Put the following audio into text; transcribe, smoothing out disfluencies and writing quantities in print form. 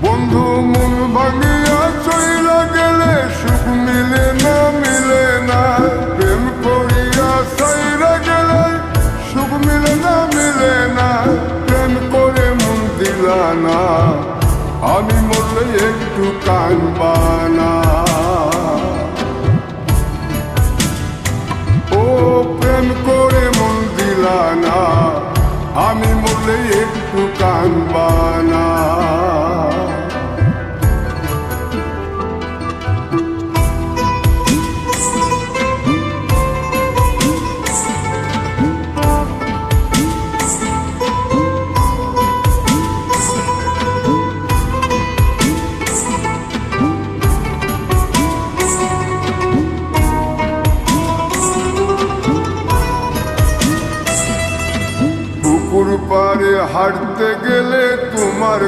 বন্ধু মন ভাঙিয়া চইলা গেলে সুখ মিলে না, মিলে না। প্রেম করিয়া চাইরা গেলে সুখ মিলে না, মিলে না। প্রেম করে মন দিলা না, আমি মরলে একটু কাঁদবা না। ও প্রেম করে মন দিলা না, আমি মরলে একটু কাঁদবা না। পুকুর পাড়ে হাঁটতে গেলে তোমার